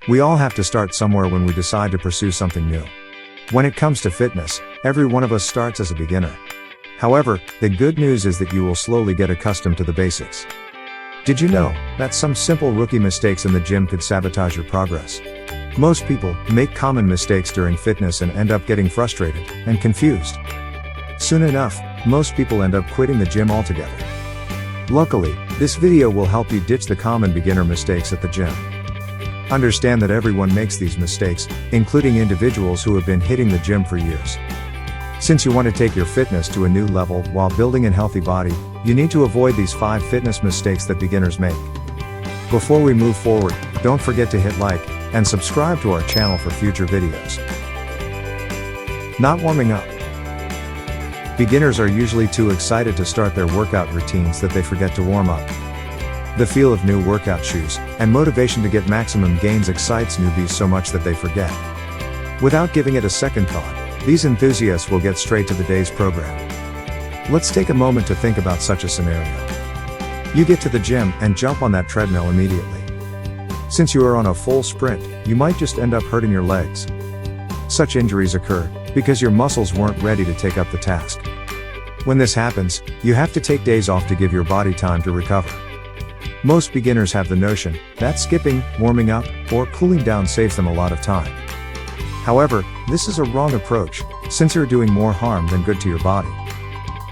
We all have to start somewhere when we decide to pursue something new. When it comes to fitness, every one of us starts as a beginner. However, the good news is that you will slowly get accustomed to the basics. Did you know that some simple rookie mistakes in the gym could sabotage your progress? Most people make common mistakes during fitness and end up getting frustrated and confused. Soon enough, most people end up quitting the gym altogether. Luckily, this video will help you ditch the common beginner mistakes at the gym. Understand that everyone makes these mistakes, including individuals who have been hitting the gym for years. Since you want to take your fitness to a new level while building a healthy body, you need to avoid these 5 fitness mistakes that beginners make. Before we move forward, don't forget to hit like and subscribe to our channel for future videos. Not warming up. Beginners are usually too excited to start their workout routines that they forget to warm up. The feel of new workout shoes and motivation to get maximum gains excites newbies so much that they forget. Without giving it a second thought, these enthusiasts will get straight to the day's program. Let's take a moment to think about such a scenario. You get to the gym and jump on that treadmill immediately. Since you are on a full sprint, you might just end up hurting your legs. Such injuries occur because your muscles weren't ready to take up the task. When this happens, you have to take days off to give your body time to recover. Most beginners have the notion that skipping, warming up, or cooling down saves them a lot of time. However, this is a wrong approach, since you're doing more harm than good to your body.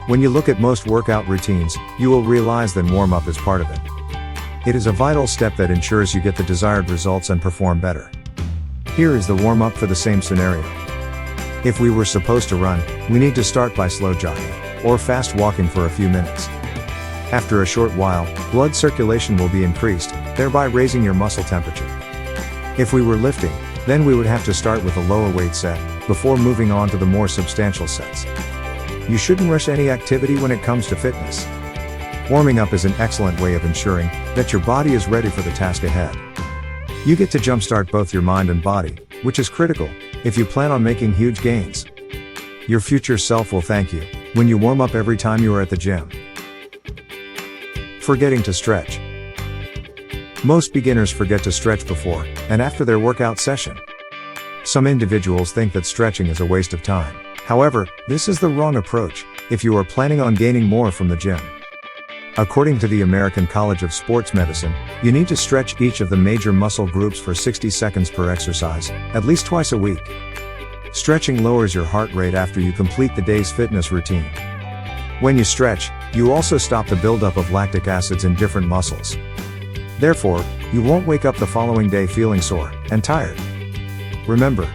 When you look at most workout routines, you will realize that warm-up is part of it. It is a vital step that ensures you get the desired results and perform better. Here is the warm-up for the same scenario. If we were supposed to run, we need to start by slow jogging, or fast walking for a few minutes. After a short while, blood circulation will be increased, thereby raising your muscle temperature. If we were lifting, then we would have to start with a lower weight set, before moving on to the more substantial sets. You shouldn't rush any activity when it comes to fitness. Warming up is an excellent way of ensuring that your body is ready for the task ahead. You get to jumpstart both your mind and body, which is critical if you plan on making huge gains. Your future self will thank you when you warm up every time you are at the gym. Forgetting to stretch. Most beginners forget to stretch before and after their workout session. Some individuals think that stretching is a waste of time. However, this is the wrong approach if you are planning on gaining more from the gym. According to the American College of Sports Medicine, you need to stretch each of the major muscle groups for 60 seconds per exercise, at least twice a week. Stretching lowers your heart rate after you complete the day's fitness routine. When you stretch, you also stop the buildup of lactic acids in different muscles. Therefore, you won't wake up the following day feeling sore and tired. Remember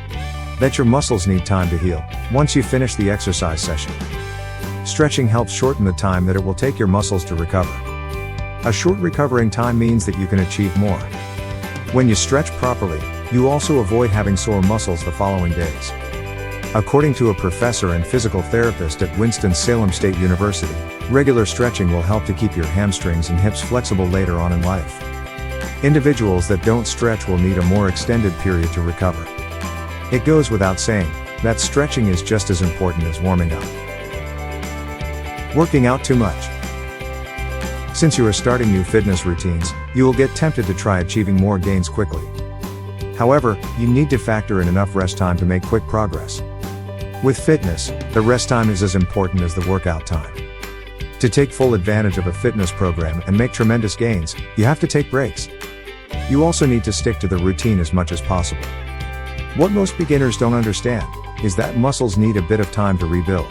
that your muscles need time to heal once you finish the exercise session. Stretching helps shorten the time that it will take your muscles to recover. A short recovering time means that you can achieve more. When you stretch properly, you also avoid having sore muscles the following days. According to a professor and physical therapist at Winston-Salem State University, regular stretching will help to keep your hamstrings and hips flexible later on in life. Individuals that don't stretch will need a more extended period to recover. It goes without saying that stretching is just as important as warming up. Working out too much. Since you are starting new fitness routines, you will get tempted to try achieving more gains quickly. However, you need to factor in enough rest time to make quick progress. With fitness, the rest time is as important as the workout time. To take full advantage of a fitness program and make tremendous gains, you have to take breaks. You also need to stick to the routine as much as possible. What most beginners don't understand is that muscles need a bit of time to rebuild.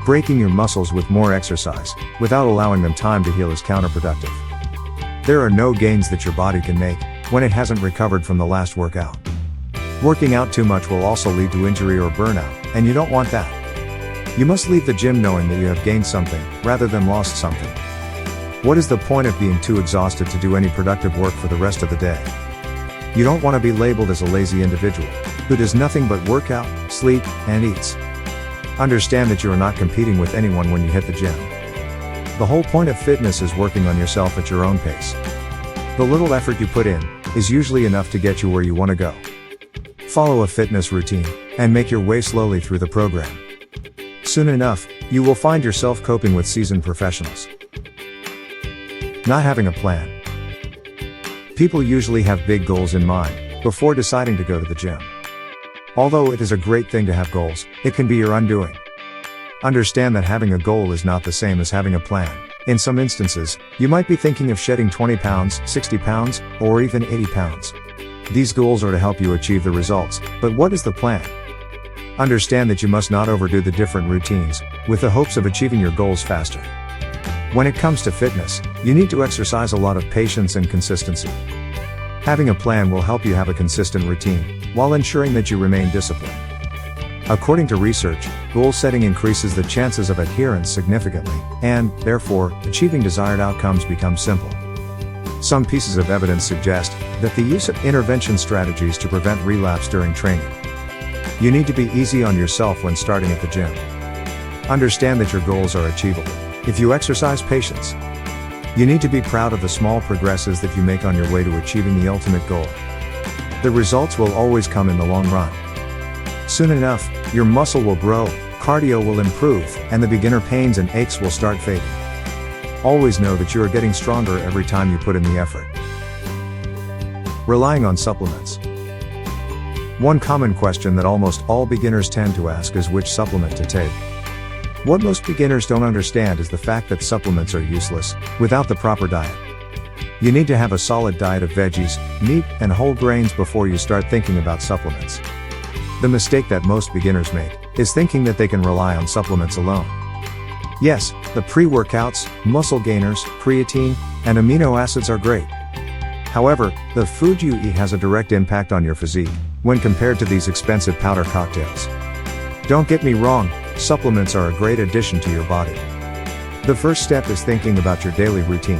Breaking your muscles with more exercise, without allowing them time to heal, is counterproductive. There are no gains that your body can make when it hasn't recovered from the last workout. Working out too much will also lead to injury or burnout, and you don't want that. You must leave the gym knowing that you have gained something, rather than lost something. What is the point of being too exhausted to do any productive work for the rest of the day? You don't want to be labeled as a lazy individual who does nothing but work out, sleep, and eats. Understand that you are not competing with anyone when you hit the gym. The whole point of fitness is working on yourself at your own pace. The little effort you put in is usually enough to get you where you want to go. Follow a fitness routine and make your way slowly through the program. Soon enough, you will find yourself coping with seasoned professionals. Not having a plan. People usually have big goals in mind, before deciding to go to the gym. Although it is a great thing to have goals, it can be your undoing. Understand that having a goal is not the same as having a plan. In some instances, you might be thinking of shedding 20 pounds, 60 pounds, or even 80 pounds. These goals are to help you achieve the results, but what is the plan? Understand that you must not overdo the different routines, with the hopes of achieving your goals faster. When it comes to fitness, you need to exercise a lot of patience and consistency. Having a plan will help you have a consistent routine, while ensuring that you remain disciplined. According to research, goal setting increases the chances of adherence significantly, and, therefore, achieving desired outcomes becomes simple. Some pieces of evidence suggest that the use of intervention strategies to prevent relapse during training. You need to be easy on yourself when starting at the gym. Understand that your goals are achievable if you exercise patience. You need to be proud of the small progresses that you make on your way to achieving the ultimate goal. The results will always come in the long run. Soon enough, your muscle will grow, cardio will improve, and the beginner pains and aches will start fading. Always know that you are getting stronger every time you put in the effort. Relying on supplements. One common question that almost all beginners tend to ask is which supplement to take. What most beginners don't understand is the fact that supplements are useless without the proper diet. You need to have a solid diet of veggies, meat, and whole grains before you start thinking about supplements. The mistake that most beginners make is thinking that they can rely on supplements alone. Yes, the pre-workouts, muscle gainers, creatine, and amino acids are great. However, the food you eat has a direct impact on your physique when compared to these expensive powder cocktails. Don't get me wrong, supplements are a great addition to your body. The first step is thinking about your daily routine.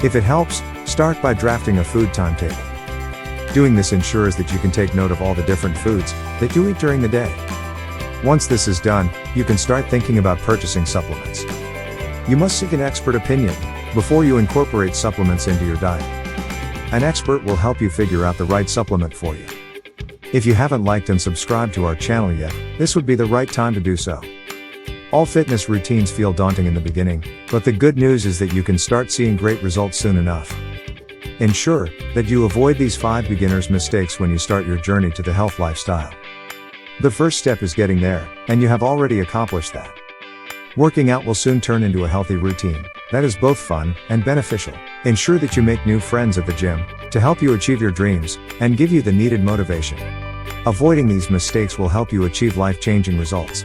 If it helps, start by drafting a food timetable. Doing this ensures that you can take note of all the different foods that you eat during the day. Once this is done, you can start thinking about purchasing supplements. You must seek an expert opinion before you incorporate supplements into your diet. An expert will help you figure out the right supplement for you. If you haven't liked and subscribed to our channel yet, this would be the right time to do so. All fitness routines feel daunting in the beginning, but the good news is that you can start seeing great results soon enough. Ensure that you avoid these 5 beginner's mistakes when you start your journey to the health lifestyle. The first step is getting there, and you have already accomplished that. Working out will soon turn into a healthy routine that is both fun and beneficial. Ensure that you make new friends at the gym to help you achieve your dreams and give you the needed motivation. Avoiding these mistakes will help you achieve life-changing results.